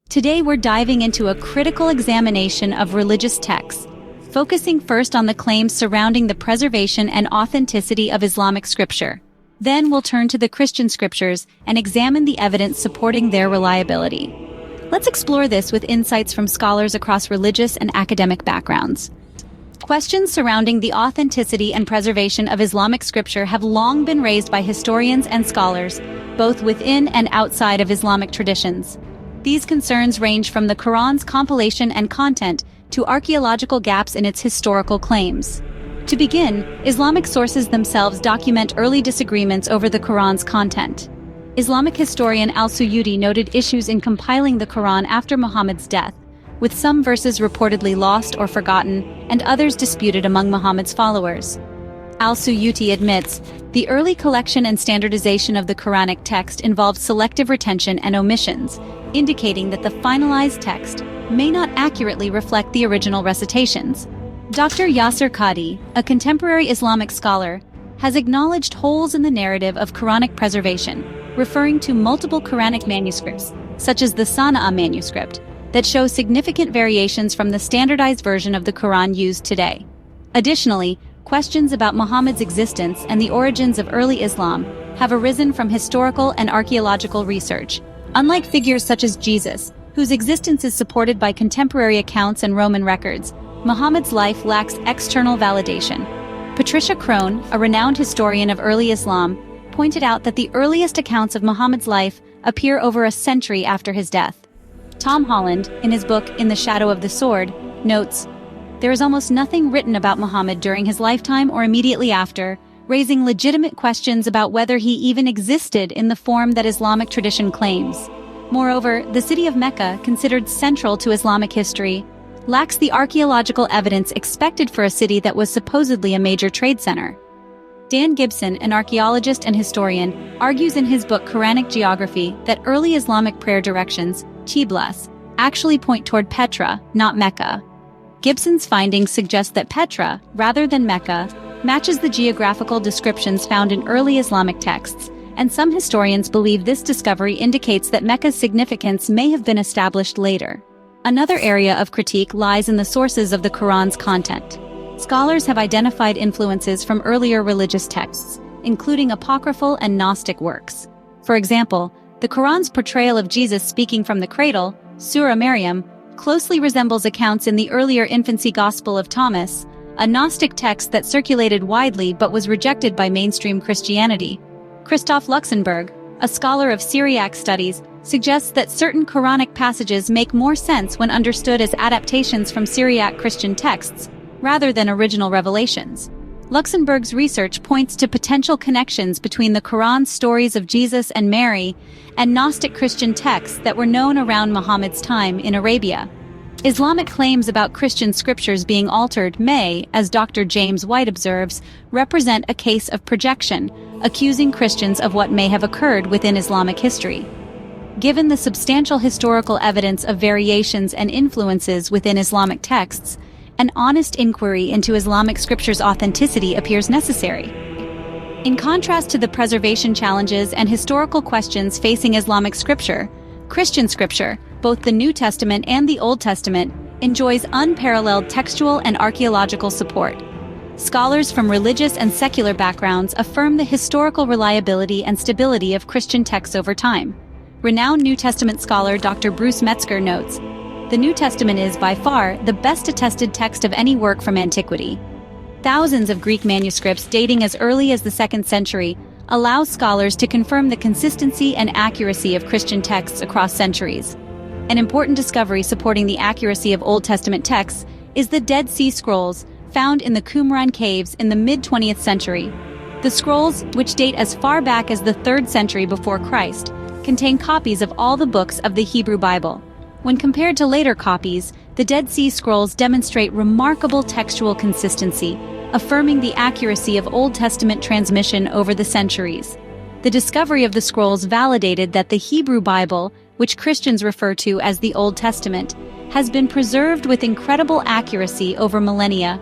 Today we're diving into a critical examination of religious texts, focusing first on the claims surrounding the preservation and authenticity of Islamic scripture. Then we'll turn to the Christian scriptures and examine the evidence supporting their reliability. Let's explore this with insights from scholars across religious and academic backgrounds. Questions surrounding the authenticity and preservation of Islamic scripture have long been raised by historians and scholars, both within and outside of Islamic traditions. These concerns range from the Quran's compilation and content to archaeological gaps in its historical claims. To begin, Islamic sources themselves document early disagreements over the Quran's content. Islamic historian al-Suyuti noted issues in compiling the Quran after Muhammad's death, with some verses reportedly lost or forgotten, and others disputed among Muhammad's followers. Al-Suyuti admits, the early collection and standardization of the Quranic text involved selective retention and omissions, indicating that the finalized text may not accurately reflect the original recitations. Dr. Yasser Qadhi, a contemporary Islamic scholar, has acknowledged holes in the narrative of Quranic preservation, referring to multiple Quranic manuscripts, such as the Sana'a manuscript, that show significant variations from the standardized version of the Quran used today. Additionally, questions about Muhammad's existence and the origins of early Islam have arisen from historical and archaeological research. Unlike figures such as Jesus, whose existence is supported by contemporary accounts and Roman records, Muhammad's life lacks external validation. Patricia Crone, a renowned historian of early Islam, pointed out that the earliest accounts of Muhammad's life appear over a century after his death. Tom Holland, in his book In the Shadow of the Sword, notes, "There is almost nothing written about Muhammad during his lifetime or immediately after, raising legitimate questions about whether he even existed in the form that Islamic tradition claims. Moreover, the city of Mecca, considered central to Islamic history, lacks the archaeological evidence expected for a city that was supposedly a major trade center." Dan Gibson, an archaeologist and historian, argues in his book Quranic Geography that early Islamic prayer directions, Qiblas, actually point toward Petra, not Mecca. Gibson's findings suggest that Petra, rather than Mecca, matches the geographical descriptions found in early Islamic texts, and some historians believe this discovery indicates that Mecca's significance may have been established later. Another area of critique lies in the sources of the Quran's content. Scholars have identified influences from earlier religious texts, including apocryphal and Gnostic works. For example, the Quran's portrayal of Jesus speaking from the cradle, Surah Maryam, closely resembles accounts in the earlier infancy Gospel of Thomas, a Gnostic text that circulated widely but was rejected by mainstream Christianity. Christoph Luxenberg, a scholar of Syriac studies, suggests that certain Quranic passages make more sense when understood as adaptations from Syriac Christian texts, rather than original revelations. Luxemburg's research points to potential connections between the Quran's stories of Jesus and Mary and Gnostic Christian texts that were known around Muhammad's time in Arabia. Islamic claims about Christian scriptures being altered may, as Dr. James White observes, represent a case of projection, accusing Christians of what may have occurred within Islamic history. Given the substantial historical evidence of variations and influences within Islamic texts, an honest inquiry into Islamic scripture's authenticity appears necessary. In contrast to the preservation challenges and historical questions facing Islamic scripture, Christian scripture, both the New Testament and the Old Testament, enjoys unparalleled textual and archaeological support. Scholars from religious and secular backgrounds affirm the historical reliability and stability of Christian texts over time. Renowned New Testament scholar Dr. Bruce Metzger notes, "The New Testament is, by far, the best attested text of any work from antiquity. Thousands of Greek manuscripts dating as early as the 2nd century allow scholars to confirm the consistency and accuracy of Christian texts across centuries. An important discovery supporting the accuracy of Old Testament texts is the Dead Sea Scrolls, found in the Qumran caves in the mid-20th century. The scrolls, which date as far back as the 3rd century before Christ, contain copies of all the books of the Hebrew Bible. When compared to later copies, the Dead Sea Scrolls demonstrate remarkable textual consistency, affirming the accuracy of Old Testament transmission over the centuries. The discovery of the scrolls validated that the Hebrew Bible, which Christians refer to as the Old Testament, has been preserved with incredible accuracy over millennia.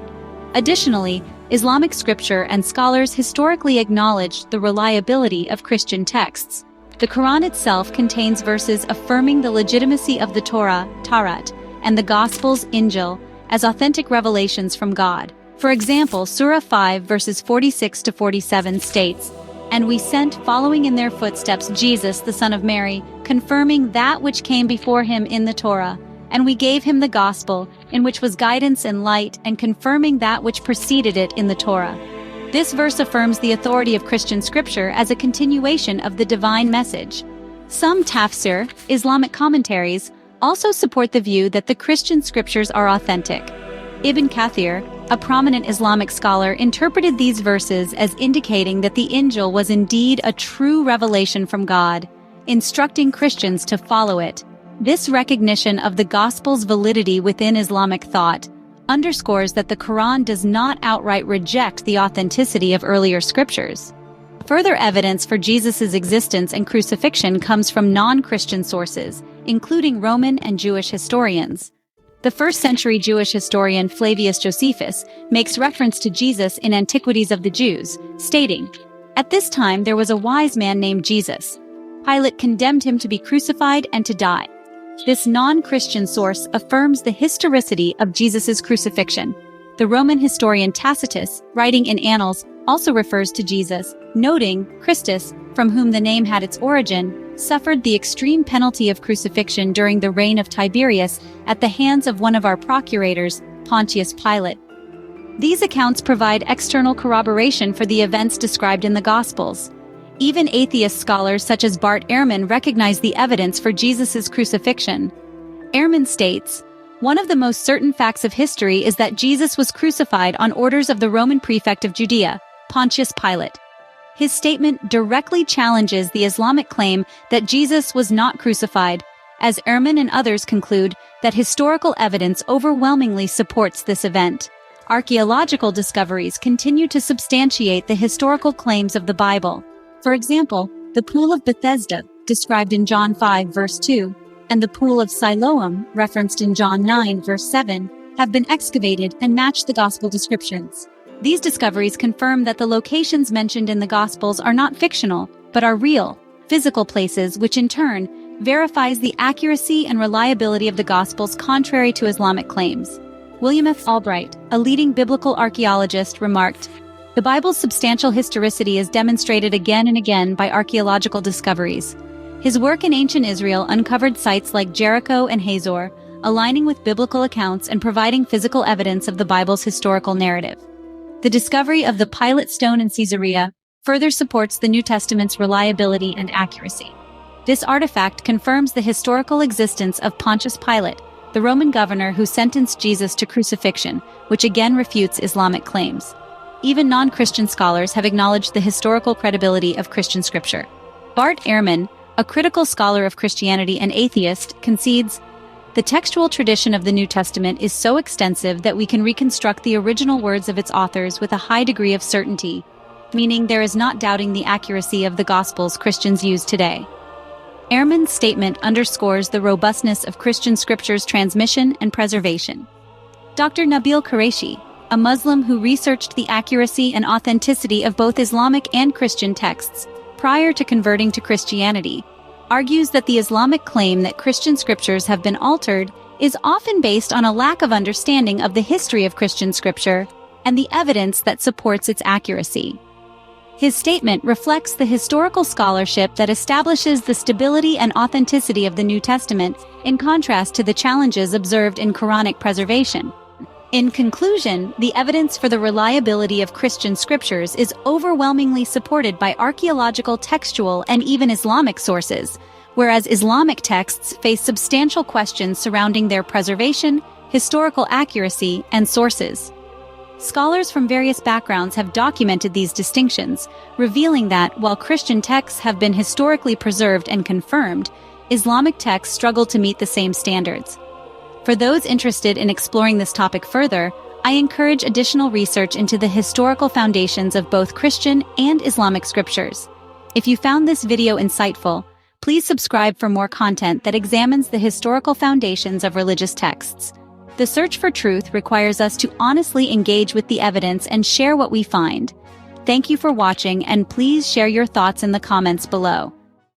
Additionally, Islamic scripture and scholars historically acknowledged the reliability of Christian texts. The Quran itself contains verses affirming the legitimacy of the Torah, Tawrat, and the Gospels, Injil, as authentic revelations from God. For example, Surah 5 verses 46 to 47 states, "And we sent following in their footsteps Jesus the son of Mary, confirming that which came before him in the Torah. And we gave him the gospel, in which was guidance and light, and confirming that which preceded it in the Torah." This verse affirms the authority of Christian scripture as a continuation of the divine message. Some tafsir, Islamic commentaries, also support the view that the Christian scriptures are authentic. Ibn Kathir, a prominent Islamic scholar, interpreted these verses as indicating that the Injil was indeed a true revelation from God, instructing Christians to follow it. This recognition of the Gospel's validity within Islamic thought underscores that the Quran does not outright reject the authenticity of earlier scriptures. Further evidence for Jesus' existence and crucifixion comes from non-Christian sources, including Roman and Jewish historians. The first-century Jewish historian Flavius Josephus makes reference to Jesus in Antiquities of the Jews, stating, "At this time there was a wise man named Jesus. Pilate condemned him to be crucified and to die." This non-Christian source affirms the historicity of Jesus' crucifixion. The Roman historian Tacitus, writing in Annals, also refers to Jesus, noting, "Christus, from whom the name had its origin, suffered the extreme penalty of crucifixion during the reign of Tiberius at the hands of one of our procurators, Pontius Pilate." These accounts provide external corroboration for the events described in the Gospels. Even atheist scholars such as Bart Ehrman recognize the evidence for Jesus' crucifixion. Ehrman states, "One of the most certain facts of history is that Jesus was crucified on orders of the Roman prefect of Judea, Pontius Pilate." His statement directly challenges the Islamic claim that Jesus was not crucified, as Ehrman and others conclude that historical evidence overwhelmingly supports this event. Archaeological discoveries continue to substantiate the historical claims of the Bible. For example, the Pool of Bethesda, described in John 5 verse 2, and the Pool of Siloam, referenced in John 9 verse 7, have been excavated and match the Gospel descriptions. These discoveries confirm that the locations mentioned in the Gospels are not fictional, but are real, physical places, which in turn verifies the accuracy and reliability of the Gospels contrary to Islamic claims. William F. Albright, a leading biblical archaeologist, remarked, "The Bible's substantial historicity is demonstrated again and again by archaeological discoveries." His work in ancient Israel uncovered sites like Jericho and Hazor, aligning with biblical accounts and providing physical evidence of the Bible's historical narrative. The discovery of the Pilate stone in Caesarea further supports the New Testament's reliability and accuracy. This artifact confirms the historical existence of Pontius Pilate, the Roman governor who sentenced Jesus to crucifixion, which again refutes Islamic claims. Even non-Christian scholars have acknowledged the historical credibility of Christian scripture. Bart Ehrman, a critical scholar of Christianity and atheist, concedes, "The textual tradition of the New Testament is so extensive that we can reconstruct the original words of its authors with a high degree of certainty, meaning there is not doubting the accuracy of the Gospels Christians use today." Ehrman's statement underscores the robustness of Christian scripture's transmission and preservation. Dr. Nabil Qureshi, a Muslim who researched the accuracy and authenticity of both Islamic and Christian texts prior to converting to Christianity, argues that the Islamic claim that Christian scriptures have been altered is often based on a lack of understanding of the history of Christian scripture and the evidence that supports its accuracy. His statement reflects the historical scholarship that establishes the stability and authenticity of the New Testament in contrast to the challenges observed in Quranic preservation. In conclusion, the evidence for the reliability of Christian scriptures is overwhelmingly supported by archaeological, textual, and even Islamic sources, whereas Islamic texts face substantial questions surrounding their preservation, historical accuracy, and sources. Scholars from various backgrounds have documented these distinctions, revealing that, while Christian texts have been historically preserved and confirmed, Islamic texts struggle to meet the same standards. For those interested in exploring this topic further, I encourage additional research into the historical foundations of both Christian and Islamic scriptures. If you found this video insightful, please subscribe for more content that examines the historical foundations of religious texts. The search for truth requires us to honestly engage with the evidence and share what we find. Thank you for watching, and please share your thoughts in the comments below.